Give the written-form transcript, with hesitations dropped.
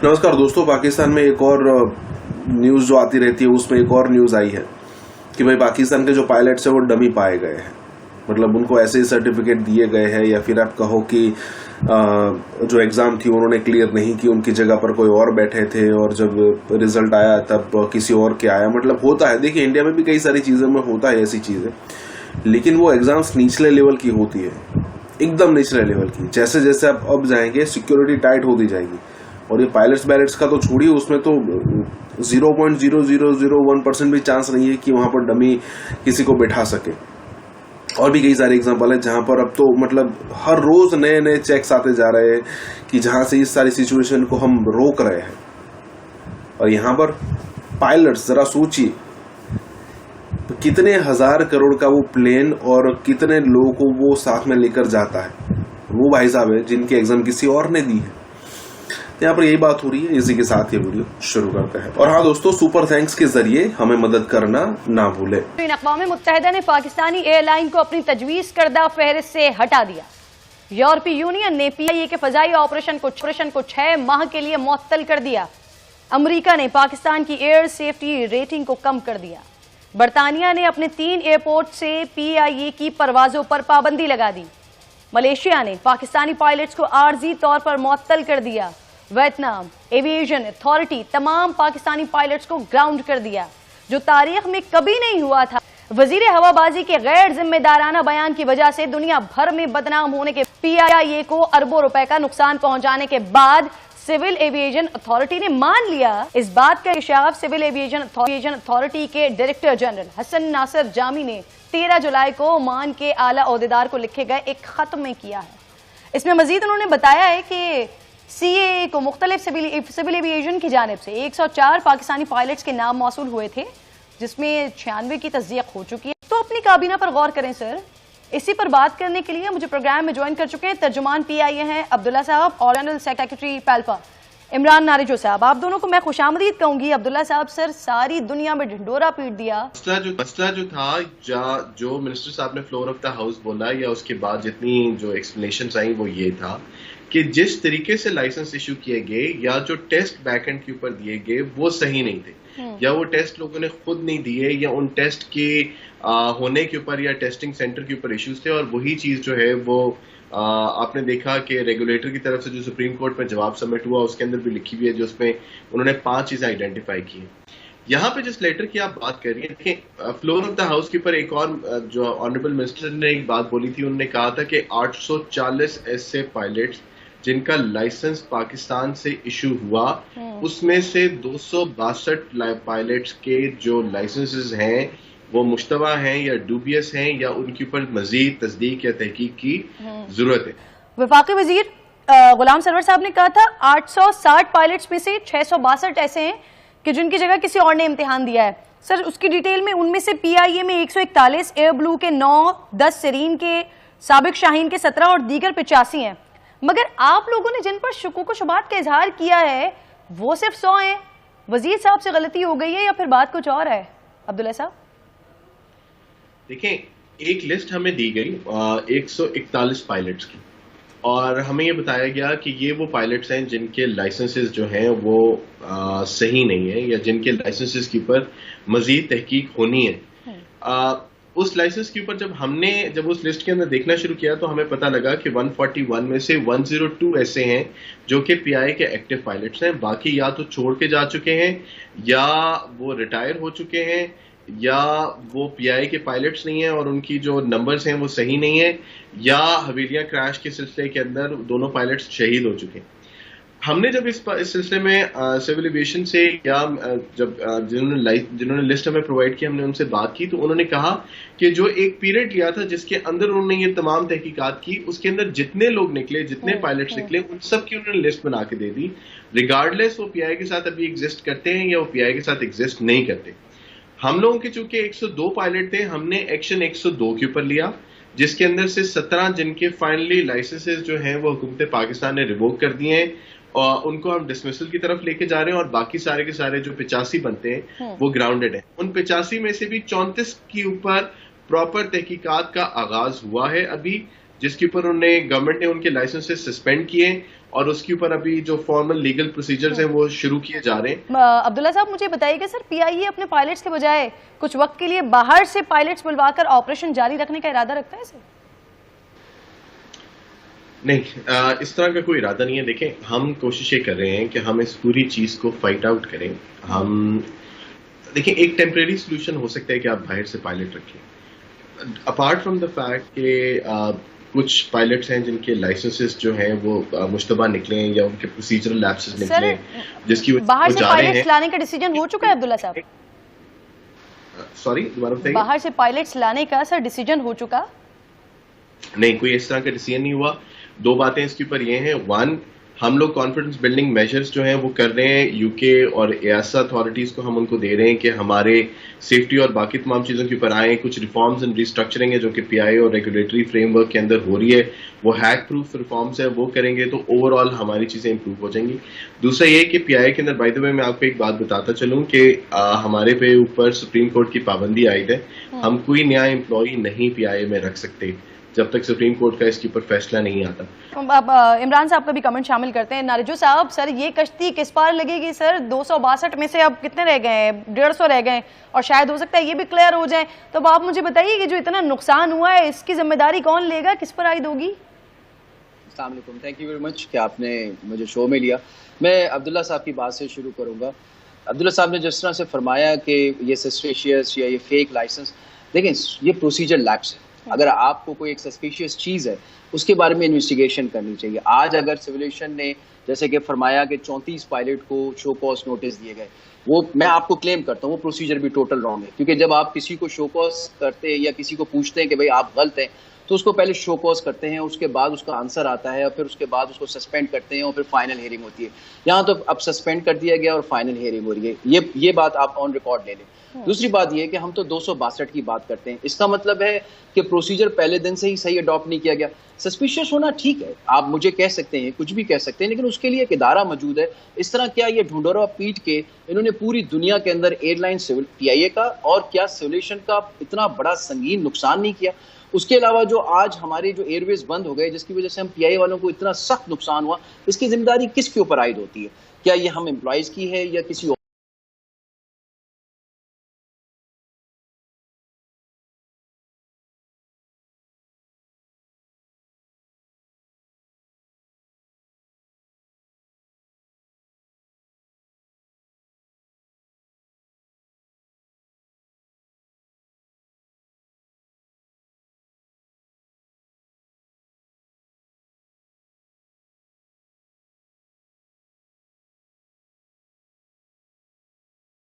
नमस्कार दोस्तों, पाकिस्तान में एक और न्यूज़ जो आती रहती है उसमें एक और न्यूज़ आई है कि भाई पाकिस्तान के जो पायलट्स हैं वो डमी पाए गए हैं। मतलब उनको ऐसे ही सर्टिफिकेट दिए गए हैं या फिर आप कहो कि जो एग्ज़ाम थी उन्होंने क्लियर नहीं की, उनकी जगह पर कोई और बैठे थे और जब रिजल्ट आया तब किसी और के आया। मतलब होता है, देखिए इंडिया में भी कई सारी चीज़ों में होता है ऐसी चीज़ें, लेकिन वो एग्ज़ाम्स निचले लेवल की होती है, एकदम निचले लेवल की। जैसे जैसे आप अब जाएंगे सिक्योरिटी टाइट होती जाएगी। और ये पायलट्स बैलेट्स का तो छोड़िए, उसमें तो 0.0001% भी चांस नहीं है कि वहां पर डमी किसी को बैठा सके। और भी कई सारे एग्जांपल है जहां पर अब तो मतलब हर रोज नए नए चेक्स आते जा रहे हैं कि जहां से इस सारी सिचुएशन को हम रोक रहे हैं। और यहां पर पायलट्स, जरा सोचिए कितने हजार करोड़ का वो प्लेन और कितने लोगों को वो साथ में लेकर जाता है। वो भाई साहब है जिनकी एग्जाम किसी और ने दी है। यहाँ पर यही बात हो रही है। इसी के साथ ये वीडियो शुरू करते हैं। और हाँ दोस्तों, सुपर थैंक्स के जरिए हमें मदद करना ना भूलें। अक़वाम मुत्तहिदा ने पाकिस्तानी एयरलाइन को अपनी तजवीज करदा फहरिस्त से हटा दिया। यूरोपीय यूनियन ने PIA के फजाई ऑपरेशन को 6 माह के लिए मुअत्तल कर दिया। अमरीका ने पाकिस्तान की एयर सेफ्टी रेटिंग को कम कर दिया। बरतानिया ने अपने 3 एयरपोर्ट से PIA की परवाजों पर पाबंदी लगा दी। मलेशिया ने पाकिस्तानी पायलट्स को आर्जी तौर पर मुअत्तल कर दिया। वियतनाम एविएशन अथॉरिटी तमाम पाकिस्तानी पायलट्स को ग्राउंड कर दिया, जो तारीख में कभी नहीं हुआ था। वजीर हवाबाजी के गैर जिम्मेदाराना बयान की वजह से दुनिया भर में बदनाम होने के PIA को अरबों रुपए का नुकसान पहुंचाने के बाद सिविल एविएशन अथॉरिटी ने मान लिया। इस बात का इंकशाफ सिविल एविएशन अथॉरिटी के डायरेक्टर जनरल हसन नासिर जामी ने 13 जुलाई को ओमान के आला ओहदेदार को लिखे गए एक खत में किया है। इसमें मजीद उन्होंने बताया है कि CAA को मुख्तलिफ सिविल एविएशन की जानिब से 104 पाकिस्तानी पायलट्स के नाम मौसूल हुए थे, जिसमें 96 की तस्दीक हो चुकी है। तो अपनी काबीना पर गौर करें सर। इसी पर बात करने के लिए मुझे प्रोग्राम में ज्वाइन कर चुके हैं तर्जुमान PIA हैं अब्दुल्ला साहब और जनरल सेक्रेटरी पैल्पा इमरान नारिजो साहब। आप दोनों को मैं खुशामदीद कहूंगी। अब्दुल्ला साहब, सर सारी दुनिया में ढिंडोरा पीट दिया। मसला जो था, जो मिनिस्टर साहब ने फ्लोर ऑफ द हाउस बोला या उसके बाद जितनी जो एक्सप्लेनेशंस आई वो ये था कि जिस तरीके से लाइसेंस इशू किए गए या जो टेस्ट बैकएंड के ऊपर दिए गए वो सही नहीं थे, या वो टेस्ट लोगों ने खुद नहीं दिए, या उन टेस्ट के होने के ऊपर या टेस्टिंग सेंटर के ऊपर इश्यूज थे। और वही चीज जो है वो आपने देखा कि रेगुलेटर की तरफ से जो सुप्रीम कोर्ट में जवाब सबमिट हुआ उसके अंदर भी लिखी हुई है, जो उसमें उन्होंने 5 चीजें आइडेंटिफाई की हैं। यहाँ पे जिस लेटर की आप बात कर रही हैं, देखिए फ्लोर ऑफ द हाउस के ऊपर एक और जो ऑनरेबल मिनिस्टर ने एक बात बोली थी, उन्होंने कहा था कि 840 ऐसे पायलट्स जिनका लाइसेंस पाकिस्तान से इशू हुआ, उसमें से 262 पायलट्स के जो लाइसेंसेस हैं वो मुश्तबा हैं या डूबियस हैं या उनके ऊपर मजीद तस्दीक या तहकीक की जरूरत है। वफाकी वजीर गुलाम सरवर साहब ने कहा था 860 पायलट्स में से 662 ऐसे हैं कि जिनकी जगह किसी और ने इम्तिहान दिया है। सर उसकी डिटेल में, उनमें से PIA में 141, एयर ब्लू के 9, 10 सेरीन के, साबिक शाहीन के 17 और दीगर 85 हैं। मगर आप लोगों ने जिन पर शुकूक व शुबात का इजहार किया है वो सिर्फ 100 हैं। वजीर साहब से गलती हो गई है या फिर बात कुछ और है? अब्दुल्ला साहब देखें, एक लिस्ट हमें दी गई 141 पायलट्स की, और हमें ये बताया गया कि ये वो पायलट्स हैं जिनके लाइसेंसेस जो हैं वो सही नहीं है या जिनके लाइसेंसेस के ऊपर मजीद तहकीक होनी है। उस लाइसेंस के ऊपर जब उस लिस्ट के अंदर देखना शुरू किया तो हमें पता लगा कि 141 में से 102 ऐसे हैं जो कि PIA के एक्टिव पायलट्स हैं। बाकी या तो छोड़ के जा चुके हैं, या वो रिटायर हो चुके हैं, या वो PIA के पायलट्स नहीं हैं और उनकी जो नंबर्स हैं वो सही नहीं है, या हवेलियां क्रैश के सिलसिले के अंदर दोनों पायलट्स शहीद हो चुके हैं। हमने जब इस सिलसिले में सिविल एविएशन से या जब जिन्होंने लिस्ट हमें प्रोवाइड की, हमने उनसे बात की तो उन्होंने कहा कि जो एक पीरियड लिया था जिसके अंदर उन्होंने ये तमाम तहकीकात की, उसके अंदर जितने लोग निकले, जितने पायलट्स निकले, उन सब की उन्होंने लिस्ट बना के दे दी, रिगार्डलेस वो PIA के साथ अभी एग्जिस्ट करते हैं या वो PIA के साथ एग्जिस्ट नहीं करते। हम लोगों के चूंकि 102 पायलट थे, हमने एक्शन 102 के ऊपर लिया, जिसके अंदर से 17 जिनके फाइनली लाइसेंसेस जो हैं वो हुकूमत पाकिस्तान ने रिवोक कर दिए हैं और उनको हम डिसमिसल की तरफ लेके जा रहे हैं, और बाकी सारे के सारे जो 85 बनते हैं वो ग्राउंडेड हैं। उन 85 में से भी 34 के ऊपर प्रॉपर तहकीकात का आगाज हुआ है अभी, जिसके ऊपर गवर्नमेंट ने उनके लाइसेंसेस सस्पेंड किए और उसके ऊपर अभी जो फॉर्मल लीगल प्रोसीजर्स हैं वो शुरू किए जा रहे हैं। अब्दुल्ला साहब मुझे बताइएगा सर, पीआईए अपने पायलट्स के बजाय कुछ वक्त के लिए बाहर से पायलट्स बुलवाकर ऑपरेशन जारी रखने का इरादा रखता है सर? नहीं, इस तरह का कोई इरादा नहीं है। देखें, हम कोशिश ये कर रहे हैं कि हम इस पूरी चीज को फाइट आउट करें। देखिए, एक टेम्परेरी सोल्यूशन हो सकता है कि आप बाहर से पायलट रखें, अपार्ट फ्रॉम द फैक्ट कि कुछ पायलट्स हैं जिनके लाइसेंसेस जो हैं वो मुश्तबा निकले हैं या उनके प्रोसीजरल लैप्सेस निकले हैं, जिसकी बाहर से पायलट्स लाने का डिसीजन हो चुका है अब्दुल्ला साहब? सॉरी, दोबारा बताइए। बाहर से पायलट्स लाने का सर डिसीजन हो चुका? नहीं, कोई इस तरह का डिसीजन नहीं हुआ। दो बातें इसके ऊपर ये हैं, वन, हम लोग कॉन्फिडेंस बिल्डिंग मेजर्स जो हैं वो कर रहे हैं। यूके और एआसा अथॉरिटीज को हम उनको दे रहे हैं कि हमारे सेफ्टी और बाकी तमाम चीज़ों के ऊपर आए। कुछ रिफॉर्म्स एंड रिस्ट्रक्चरिंग है जो कि पीआईए और रेगुलेटरी फ्रेमवर्क के अंदर हो रही है, वो हैक प्रूफ रिफॉर्म्स है, वो करेंगे तो ओवरऑल हमारी चीज़ें इंप्रूव हो जाएंगी। दूसरा ये कि पीआईए के अंदर, बाय द वे, मैं आपको एक बात बताता चलूँ कि हमारे पे ऊपर सुप्रीम कोर्ट की पाबंदी आयद है। हम कोई नया एम्प्लॉई नहीं पीआईए में रख सकते जब तक सुप्रीम कोर्ट का इसके ऊपर फैसला नहीं आता। अब इमरान साहब का भी कमेंट शामिल करते हैं। नारिजो साहब, सर ये कश्ती किस पार लगेगी सर? 262 में से अब कितने रह गए हैं? 150 रह गए और शायद हो सकता है ये भी क्लियर हो जाए। तो अब आप मुझे बताइए कि जो इतना नुकसान हुआ है इसकी जिम्मेदारी कौन लेगा, किस पर आयद होगी? अस्सलाम वालेकुम, थैंक यू वेरी मच कि आपने मुझे शो में लिया। मैं अब्दुल्ला साहब की बात से शुरू करूँगा। अब्दुल्ला साहब ने जिस तरह से फरमाया कि ये सस्पिशियस या ये फेक लाइसेंस, देखें ये प्रोसीजर लैप्स है। अगर आपको कोई एक सस्पिशियस चीज़ है उसके बारे में इन्वेस्टिगेशन करनी चाहिए। आज अगर सिविल एविएशन ने जैसे कि फरमाया कि 34 पायलट को शो कॉज नोटिस दिए गए, वो मैं आपको क्लेम करता हूँ वो प्रोसीजर भी टोटल रॉन्ग है। क्योंकि जब आप किसी को शो कॉज करते हैं या किसी को पूछते हैं कि भाई आप गलत हैं, तो उसको पहले शो कॉज करते हैं, उसके बाद उसका आंसर आता है और फिर उसके बाद उसको सस्पेंड करते हैं और फिर फाइनल हियरिंग होती है। यहाँ तो अब सस्पेंड कर दिया गया और फाइनल हियरिंग हो रही है। ये बात आप ऑन रिकॉर्ड ले लें। दूसरी बात ये कि हम तो 262 की बात करते हैं, इसका मतलब है कि प्रोसीजर पहले दिन से ही सही अडॉप्ट नहीं किया गया। सस्पिशियस होना ठीक है, आप मुझे कह सकते हैं, कुछ भी कह सकते हैं, लेकिन उसके लिए एक इदारा मौजूद है। इस तरह क्या ये ढूंढोरा पीट के इन्होंने पूरी दुनिया के अंदर एयरलाइन सिविल पीआईए का और क्या सिविल एविएशन का इतना बड़ा संगीन नुकसान नहीं किया? उसके अलावा जो आज हमारे जो एयरवेज बंद हो गए जिसकी वजह से हम पीआईए वालों को इतना सख्त नुकसान हुआ, इसकी जिम्मेदारी किसके ऊपर आयद होती है? क्या ये हम एम्प्लॉयज की है या किसी